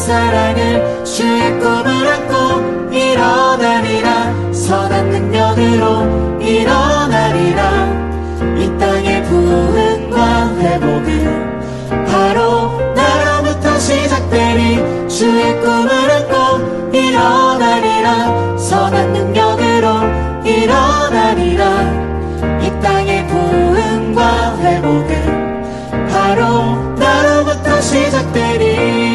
사랑을 주의 꿈을 안고 일어나리라. 선한 능력으로 일어나리라. 이 땅의 부흥과 회복은 바로 나로부터 시작되리. 주의 꿈을 안고 일어나리라. 선한 능력으로 일어나리라. 이 땅의 부흥과 회복은 바로 나로부터 시작되리.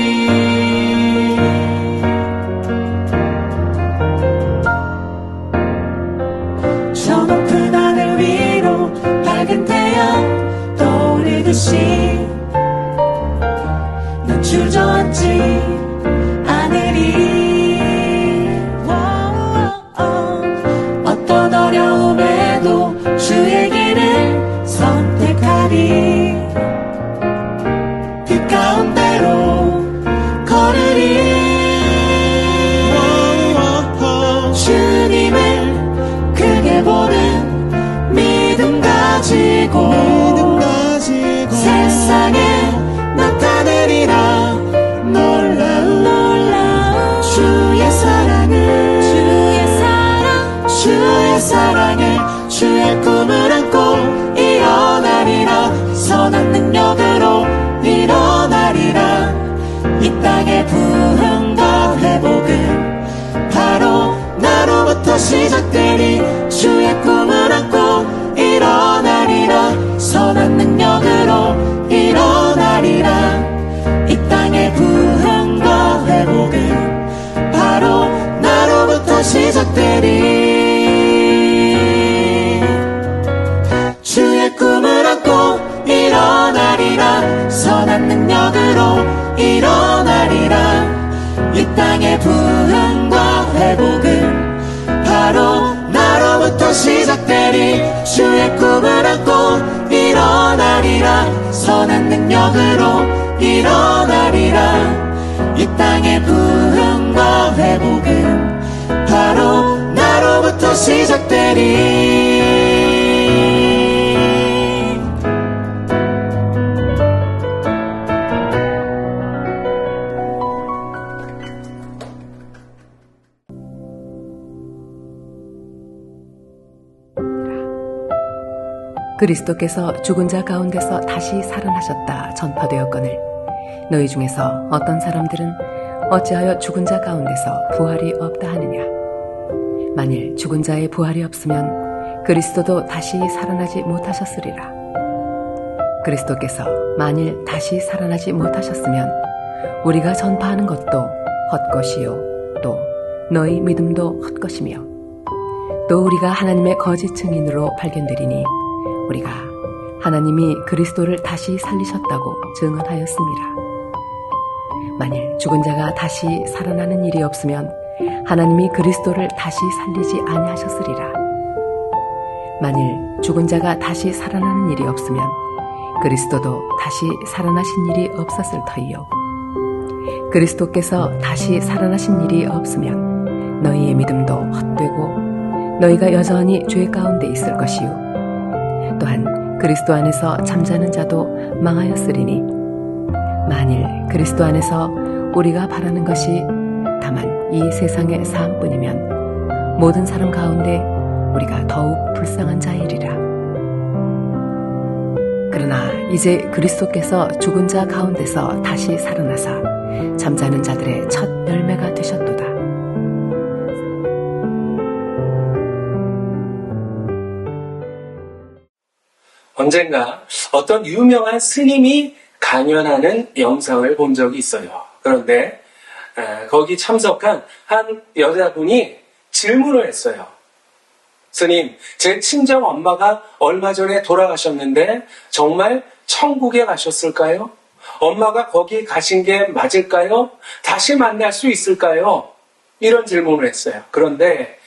저 높은 하늘 위로 밝은 태양 떠오르듯이 난 주저앉지 않으리. 어떤 어려움에도 주의 길을 선택하리. 그 가운데로 걸으리. 주님을 크게 보는 믿음 가지고 세상에 나타내리라. 놀라운 주의 사랑을 주의 꿈을 안고 일어나리라. 선한 능력으로 일어나리라. 이 땅의 부흥과 회복은 바로 나로부터 시작되리. 주의 꿈을 안고 일어나리라. 선한 능력으로 일어나리라. 이 땅의 부흥과 회복은 바로 나로부터 시작되리. 주의 꿈을 안고 일어나리라. 선한 능력으로 일어나리라. 이 땅의 부흥과 회복은 바로 나로부터 시작되리. 주의 꿈을 안고 일어나리라. 선한 능력으로 일어나리라. 이 땅의 부흥과 회복은 바로 나로부터 시작되리. 그리스도께서 죽은 자 가운데서 다시 살아나셨다 전파되었거늘 너희 중에서 어떤 사람들은 어찌하여 죽은 자 가운데서 부활이 없다 하느냐. 만일 죽은 자의 부활이 없으면 그리스도도 다시 살아나지 못하셨으리라. 그리스도께서 만일 다시 살아나지 못하셨으면 우리가 전파하는 것도 헛것이요 또 너희 믿음도 헛것이며 또 우리가 하나님의 거짓 증인으로 발견되리니 우리가 하나님이 그리스도를 다시 살리셨다고 증언하였습니다. 만일 죽은 자가 다시 살아나는 일이 없으면 하나님이 그리스도를 다시 살리지 아니하셨으리라. 만일 죽은 자가 다시 살아나는 일이 없으면 그리스도도 다시 살아나신 일이 없었을 터이요. 그리스도께서 다시 살아나신 일이 없으면 너희의 믿음도 헛되고 너희가 여전히 죄 가운데 있을 것이요. 또한 그리스도 안에서 잠자는 자도 망하였으리니 만일 그리스도 안에서 우리가 바라는 것이 다만 이 세상의 삶뿐이면 모든 사람 가운데 우리가 더욱 불쌍한 자이리라. 그러나 이제 그리스도께서 죽은 자 가운데서 다시 살아나사 잠자는 자들의 첫 열매가 되셨도다. 언젠가 어떤 유명한 스님이 강연하는 영상을 본 적이 있어요. 그런데 거기 참석한 한 여자분이 질문을 했어요. 스님, 제 친정 엄마가 얼마 전에 돌아가셨는데 정말 천국에 가셨을까요? 엄마가 거기 가신 게 맞을까요? 다시 만날 수 있을까요? 이런 질문을 했어요. 그런데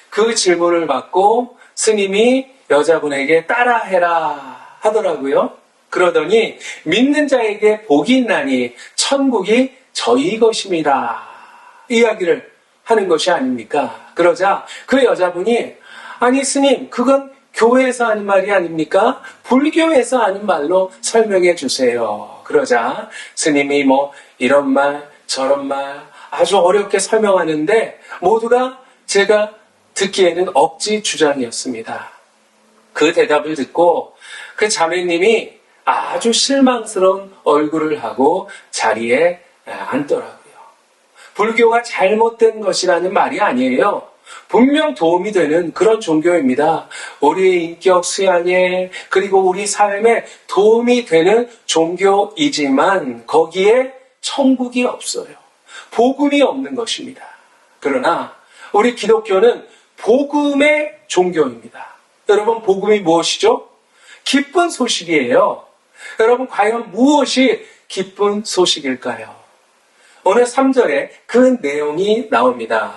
그 질문을 받고 스님이 여자분에게 따라해라 하더라고요. 그러더니 믿는 자에게 복이 있나니 천국이 저희 것입니다. 이야기를 하는 것이 아닙니까? 그러자 그 여자분이 아니 스님 그건 교회에서 하는 말이 아닙니까? 불교에서 하는 말로 설명해 주세요. 그러자 스님이 이런 말 저런 말 아주 어렵게 설명하는데 모두가 제가 듣기에는 억지 주장이었습니다. 그 대답을 듣고 그 자매님이 아주 실망스러운 얼굴을 하고 자리에 앉더라고요. 불교가 잘못된 것이라는 말이 아니에요. 분명 도움이 되는 그런 종교입니다. 우리의 인격 수양에 그리고 우리 삶에 도움이 되는 종교이지만 거기에 천국이 없어요. 복음이 없는 것입니다. 그러나 우리 기독교는 복음의 종교입니다. 여러분, 복음이 무엇이죠? 기쁜 소식이에요. 여러분, 과연 무엇이 기쁜 소식일까요? 오늘 3절에 그 내용이 나옵니다.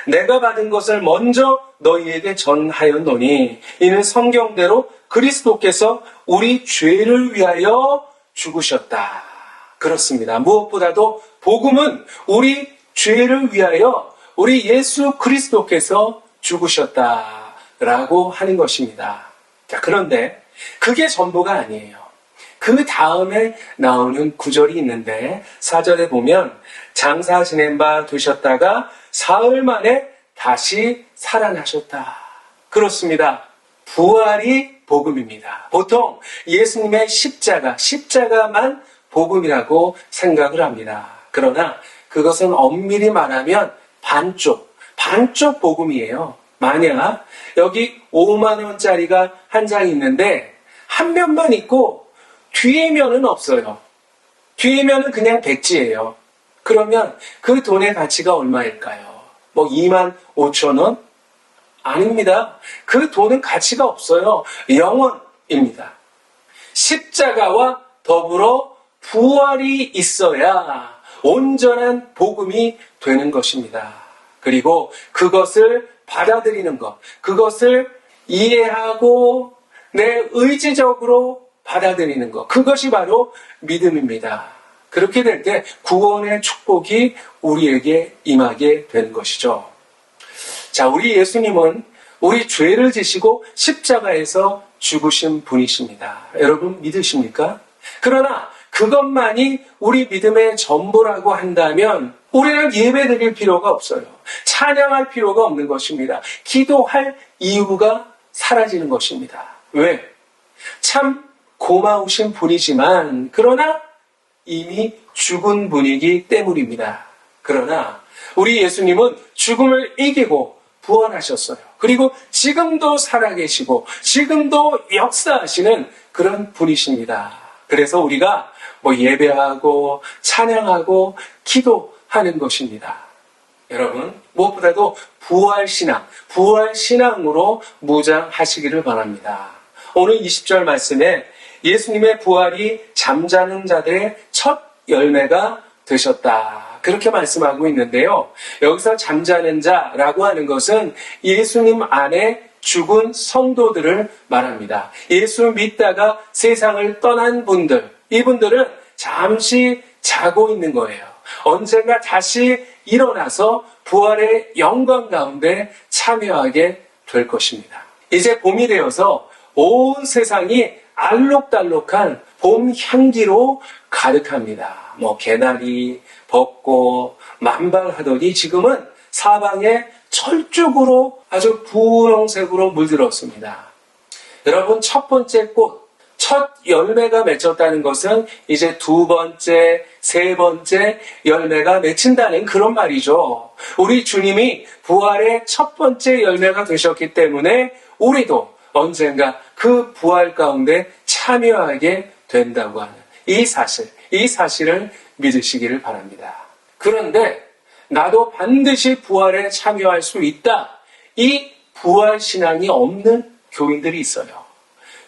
내가 받은 것을 먼저 너희에게 전하였노니 이는 성경대로 그리스도께서 우리 죄를 위하여 죽으셨다. 그렇습니다. 무엇보다도 복음은 우리 죄를 위하여 우리 예수 그리스도께서 죽으셨다라고 하는 것입니다. 자, 그런데 그게 전부가 아니에요. 그 다음에 나오는 구절이 있는데 4절에 보면 장사 지낸 바 되셨다가 사흘 만에 다시 살아나셨다. 그렇습니다. 부활이 복음입니다. 보통 예수님의 십자가만 복음이라고 생각을 합니다. 그러나 그것은 엄밀히 말하면 반쪽 복음이에요. 만약 여기 5만 원짜리가 한 장 있는데 한 면만 있고 뒤에 면은 없어요. 뒤에 면은 그냥 백지예요. 그러면 그 돈의 가치가 얼마일까요? 2만 5천 원? 아닙니다. 그 돈은 가치가 없어요. 영원입니다. 십자가와 더불어 부활이 있어야 온전한 복음이 되는 것입니다. 그리고 그것을 받아들이는 것, 그것을 이해하고 내 의지적으로 받아들이는 것, 그것이 바로 믿음입니다. 그렇게 될 때 구원의 축복이 우리에게 임하게 되는 것이죠. 자, 우리 예수님은 우리 죄를 지시고 십자가에서 죽으신 분이십니다. 여러분 믿으십니까? 그러나 그것만이 우리 믿음의 전부라고 한다면 우리는 예배드릴 필요가 없어요. 찬양할 필요가 없는 것입니다. 기도할 이유가 사라지는 것입니다. 왜? 참 고마우신 분이지만 그러나 이미 죽은 분이기 때문입니다. 그러나 우리 예수님은 죽음을 이기고 부활하셨어요. 그리고 지금도 살아계시고 지금도 역사하시는 그런 분이십니다. 그래서 우리가 예배하고 찬양하고 기도하는 것입니다. 여러분, 무엇보다도 부활신앙으로 무장하시기를 바랍니다. 오늘 20절 말씀에 예수님의 부활이 잠자는 자들의 첫 열매가 되셨다. 그렇게 말씀하고 있는데요. 여기서 잠자는 자라고 하는 것은 예수님 안에 죽은 성도들을 말합니다. 예수 믿다가 세상을 떠난 분들, 이분들은 잠시 자고 있는 거예요. 언젠가 다시 일어나서 부활의 영광 가운데 참여하게 될 것입니다. 이제 봄이 되어서 온 세상이 알록달록한 봄 향기로 가득합니다. 개나리, 벚꽃, 만발하더니 지금은 사방에 철쭉으로 아주 분홍색으로 물들었습니다. 여러분, 첫 번째 꽃, 첫 열매가 맺혔다는 것은 이제 두 번째, 세 번째 열매가 맺힌다는 그런 말이죠. 우리 주님이 부활의 첫 번째 열매가 되셨기 때문에 우리도 언젠가 그 부활 가운데 참여하게 된다고 하는 이 사실을 믿으시기를 바랍니다. 그런데 나도 반드시 부활에 참여할 수 있다. 이 부활 신앙이 없는 교인들이 있어요.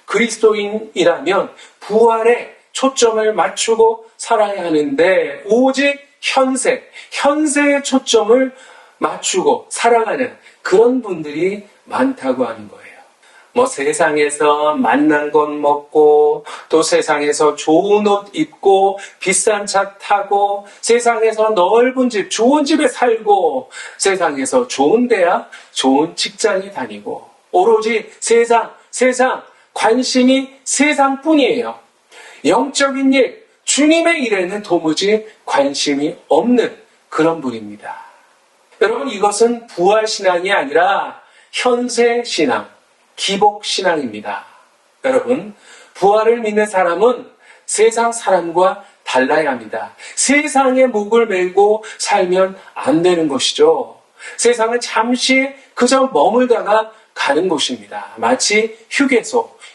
그리스도인이라면 부활에 초점을 맞추고 살아야 하는데 오직 현세에 초점을 맞추고 살아가는 그런 분들이 많다고 하는 거예요. 세상에서 맛난 것 먹고 또 세상에서 좋은 옷 입고 비싼 차 타고 세상에서 넓은 집, 좋은 집에 살고 세상에서 좋은 대학, 좋은 직장에 다니고 오로지 세상 관심이 세상뿐이에요. 영적인 일, 주님의 일에는 도무지 관심이 없는 그런 분입니다. 여러분, 이것은 부활신앙이 아니라 현세신앙, 기복신앙입니다. 여러분, 부활을 믿는 사람은 세상 사람과 달라야 합니다. 세상에 목을 메고 살면 안 되는 것이죠. 세상은 잠시 그저 머물다가 가는 곳입니다. 마치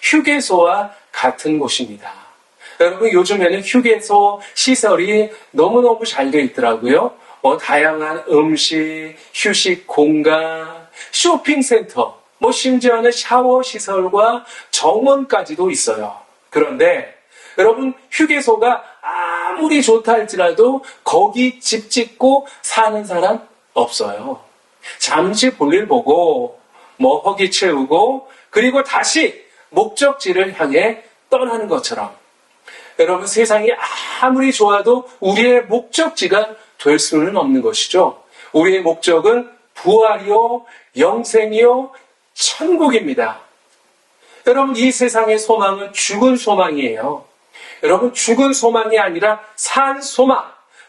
휴게소와 같은 곳입니다. 여러분, 요즘에는 휴게소 시설이 너무너무 잘 되어 있더라고요. 다양한 음식, 휴식 공간, 쇼핑센터, 심지어는 샤워 시설과 정원까지도 있어요. 그런데 여러분, 휴게소가 아무리 좋다 할지라도 거기 집 짓고 사는 사람 없어요. 잠시 볼일 보고 허기 채우고 그리고 다시 목적지를 향해 떠나는 것처럼, 여러분, 세상이 아무리 좋아도 우리의 목적지가 될 수는 없는 것이죠. 우리의 목적은 부활이요, 영생이요, 천국입니다. 여러분, 이 세상의 소망은 죽은 소망이에요. 여러분, 죽은 소망이 아니라 산 소망,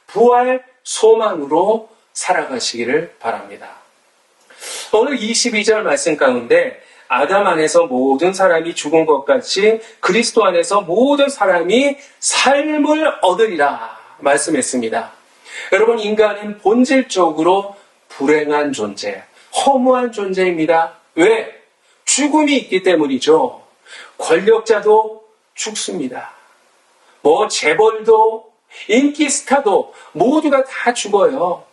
부활 소망으로 살아가시기를 바랍니다. 오늘 22절 말씀 가운데 아담 안에서 모든 사람이 죽은 것 같이 그리스도 안에서 모든 사람이 삶을 얻으리라 말씀했습니다. 여러분, 인간은 본질적으로 불행한 존재, 허무한 존재입니다. 왜? 죽음이 있기 때문이죠. 권력자도 죽습니다. 재벌도, 인기 스타도 모두가 다 죽어요.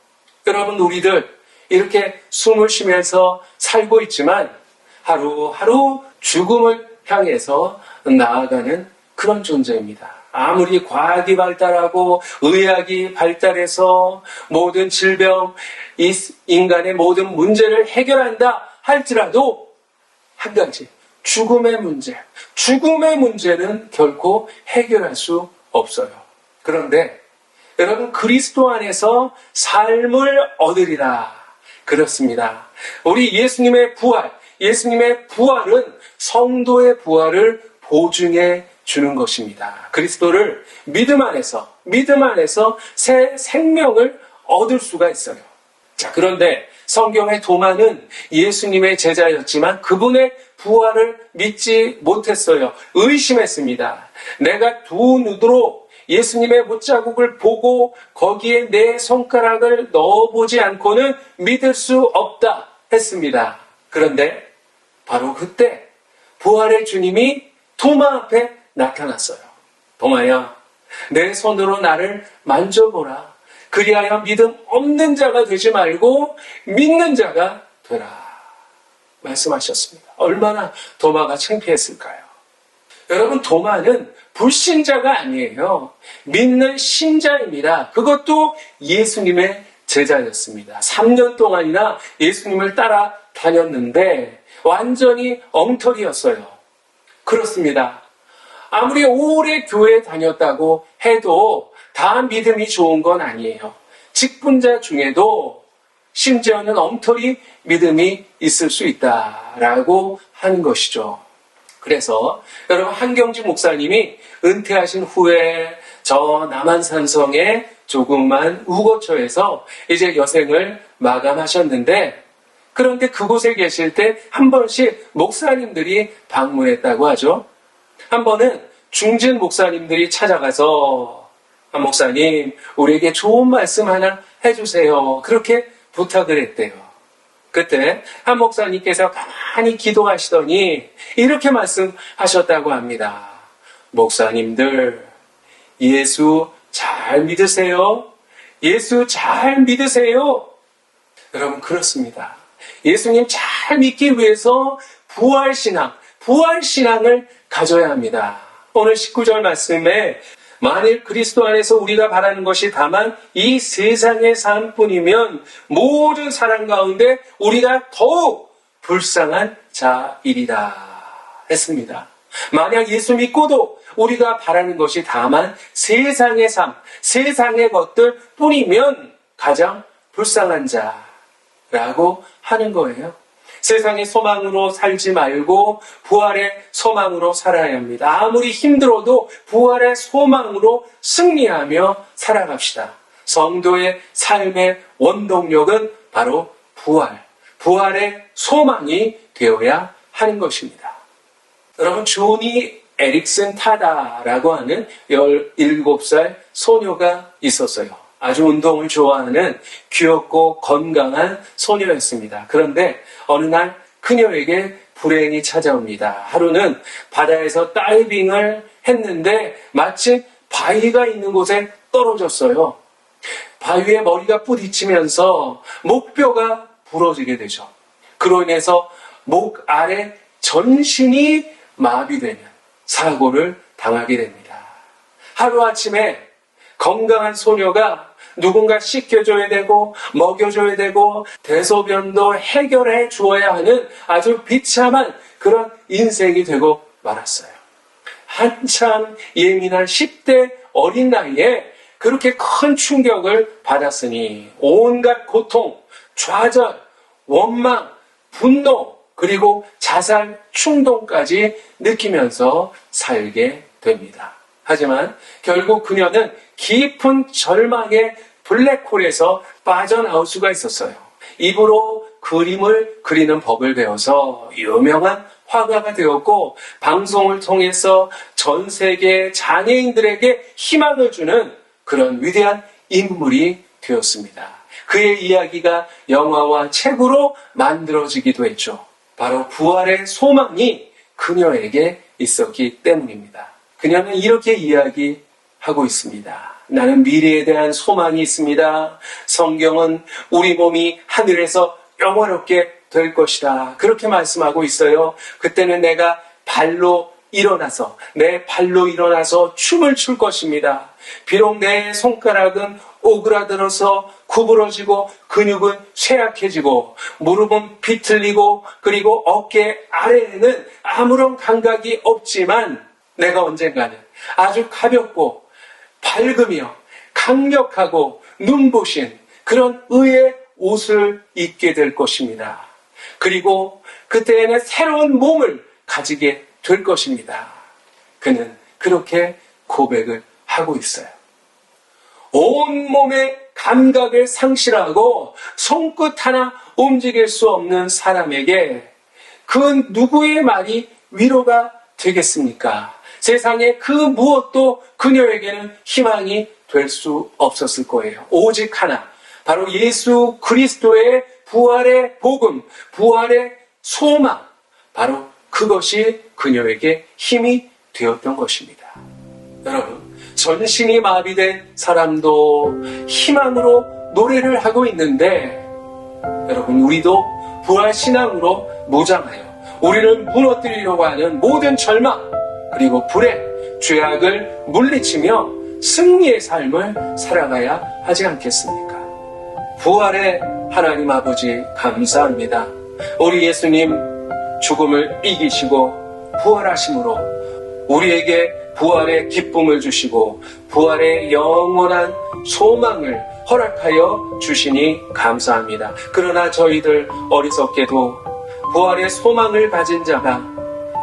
여러분, 우리들 이렇게 숨을 쉬면서 살고 있지만 하루하루 죽음을 향해서 나아가는 그런 존재입니다. 아무리 과학이 발달하고 의학이 발달해서 모든 질병, 인간의 모든 문제를 해결한다 할지라도 한 가지, 죽음의 문제는 결코 해결할 수 없어요. 그런데 여러분, 그리스도 안에서 삶을 얻으리라. 그렇습니다. 우리 예수님의 부활은 성도의 부활을 보증해 주는 것입니다. 그리스도를 믿음 안에서 새 생명을 얻을 수가 있어요. 자, 그런데 성경의 도마는 예수님의 제자였지만 그분의 부활을 믿지 못했어요. 의심했습니다. 내가 두 눈으로 예수님의 못자국을 보고 거기에 내 손가락을 넣어보지 않고는 믿을 수 없다 했습니다. 그런데 바로 그때 부활의 주님이 도마 앞에 나타났어요. 도마야, 내 손으로 나를 만져보라. 그리하여 믿음 없는 자가 되지 말고 믿는 자가 되라. 말씀하셨습니다. 얼마나 도마가 창피했을까요? 여러분, 도마는 불신자가 아니에요. 믿는 신자입니다. 그것도 예수님의 제자였습니다. 3년 동안이나 예수님을 따라 다녔는데 완전히 엉터리였어요. 그렇습니다. 아무리 오래 교회에 다녔다고 해도 다 믿음이 좋은 건 아니에요. 직분자 중에도 심지어는 엉터리 믿음이 있을 수 있다라고 하는 것이죠. 그래서 여러분, 한경지 목사님이 은퇴하신 후에 저 남한산성의 조그만 우거처에서 이제 여생을 마감하셨는데, 그런데 그곳에 계실 때 한 번씩 목사님들이 방문했다고 하죠. 한 번은 중진 목사님들이 찾아가서 목사님, 우리에게 좋은 말씀 하나 해주세요. 그렇게 부탁을 했대요. 그때 한 목사님께서 가만히 기도하시더니 이렇게 말씀하셨다고 합니다. 목사님들, 예수 잘 믿으세요? 예수 잘 믿으세요? 여러분, 그렇습니다. 예수님 잘 믿기 위해서 부활신앙을 가져야 합니다. 오늘 19절 말씀에 만일 그리스도 안에서 우리가 바라는 것이 다만 이 세상의 삶뿐이면 모든 사람 가운데 우리가 더욱 불쌍한 자이리라 했습니다. 만약 예수 믿고도 우리가 바라는 것이 다만 세상의 삶, 세상의 것들 뿐이면 가장 불쌍한 자라고 하는 거예요. 세상의 소망으로 살지 말고 부활의 소망으로 살아야 합니다. 아무리 힘들어도 부활의 소망으로 승리하며 살아갑시다. 성도의 삶의 원동력은 바로 부활의 소망이 되어야 하는 것입니다. 여러분, 조니 에릭슨 타다라고 하는 17살 소녀가 있었어요. 아주 운동을 좋아하는 귀엽고 건강한 소녀였습니다. 그런데 어느 날 그녀에게 불행이 찾아옵니다. 하루는 바다에서 다이빙을 했는데 마침 바위가 있는 곳에 떨어졌어요. 바위에 머리가 부딪히면서 목뼈가 부러지게 되죠. 그로 인해서 목 아래 전신이 마비되는 사고를 당하게 됩니다. 하루아침에 건강한 소녀가 누군가 씻겨줘야 되고 먹여줘야 되고 대소변도 해결해 주어야 하는 아주 비참한 그런 인생이 되고 말았어요. 한참 예민한 10대 어린 나이에 그렇게 큰 충격을 받았으니 온갖 고통, 좌절, 원망, 분노, 그리고 자살 충동까지 느끼면서 살게 됩니다. 하지만 결국 그녀는 깊은 절망의 블랙홀에서 빠져나올 수가 있었어요. 입으로 그림을 그리는 법을 배워서 유명한 화가가 되었고, 방송을 통해서 전 세계 장애인들에게 희망을 주는 그런 위대한 인물이 되었습니다. 그의 이야기가 영화와 책으로 만들어지기도 했죠. 바로 부활의 소망이 그녀에게 있었기 때문입니다. 그녀는 이렇게 이야기하고 있습니다. 나는 미래에 대한 소망이 있습니다. 성경은 우리 몸이 하늘에서 영원롭게 될 것이다, 그렇게 말씀하고 있어요. 그때는 내가 내 발로 일어나서 춤을 출 것입니다. 비록 내 손가락은 오그라들어서 구부러지고 근육은 쇠약해지고 무릎은 비틀리고 그리고 어깨 아래에는 아무런 감각이 없지만 내가 언젠가는 아주 가볍고 밝으며 강력하고 눈부신 그런 의의 옷을 입게 될 것입니다. 그리고 그때에는 새로운 몸을 가지게 될 것입니다. 그는 그렇게 고백을 하고 있어요. 온몸의 감각을 상실하고 손끝 하나 움직일 수 없는 사람에게 그 누구의 말이 위로가 되겠습니까? 세상에 그 무엇도 그녀에게는 희망이 될 수 없었을 거예요. 오직 하나, 바로 예수 그리스도의 부활의 복음, 부활의 소망, 바로 그것이 그녀에게 힘이 되었던 것입니다. 여러분, 전신이 마비된 사람도 희망으로 노래를 하고 있는데, 여러분, 우리도 부활신앙으로 무장하여 우리를 무너뜨리려고 하는 모든 절망, 그리고 불행, 죄악을 물리치며 승리의 삶을 살아가야 하지 않겠습니까? 부활의 하나님 아버지, 감사합니다. 우리 예수님 죽음을 이기시고 부활하심으로 우리에게 부활의 기쁨을 주시고 부활의 영원한 소망을 허락하여 주시니 감사합니다. 그러나 저희들 어리석게도 부활의 소망을 가진 자가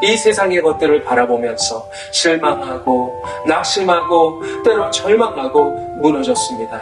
이 세상의 것들을 바라보면서 실망하고 낙심하고 때로 절망하고 무너졌습니다.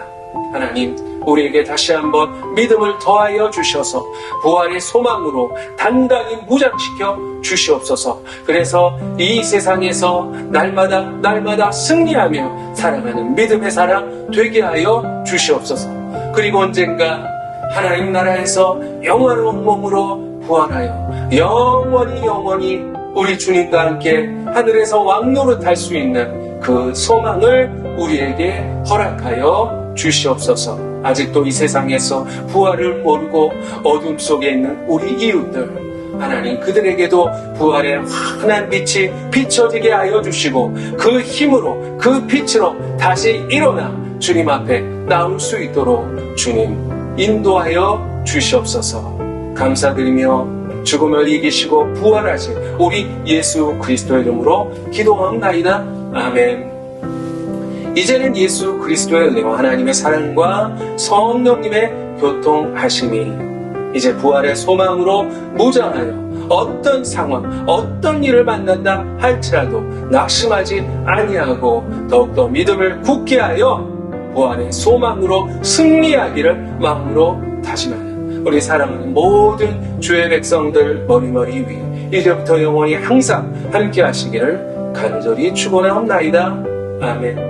하나님, 우리에게 다시 한번 믿음을 더하여 주셔서 부활의 소망으로 단단히 무장시켜 주시옵소서. 그래서 이 세상에서 날마다 승리하며 살아가는 믿음의 사람 되게 하여 주시옵소서. 그리고 언젠가 하나님 나라에서 영원한 몸으로 부활하여 영원히 우리 주님과 함께 하늘에서 왕노릇할 수 있는 그 소망을 우리에게 허락하여 주시옵소서. 아직도 이 세상에서 부활을 모르고 어둠 속에 있는 우리 이웃들, 하나님, 그들에게도 부활의 환한 빛이 비춰지게 하여 주시고 그 힘으로, 그 빛으로 다시 일어나 주님 앞에 나올 수 있도록 주님 인도하여 주시옵소서. 감사드리며 죽음을 이기시고 부활하신 우리 예수 그리스도의 이름으로 기도하옵나이다. 아멘. 이제는 예수 그리스도의 은혜와 하나님의 사랑과 성령님의 교통하심이 이제 부활의 소망으로 무장하여 어떤 상황, 어떤 일을 만난다 할지라도 낙심하지 아니하고 더욱더 믿음을 굳게 하여 부활의 소망으로 승리하기를 마음으로 다짐하는 우리 사랑하는 모든 주의 백성들 머리머리 위 이제부터 영원히 항상 함께 하시기를 간절히 축원하옵나이다. 아멘.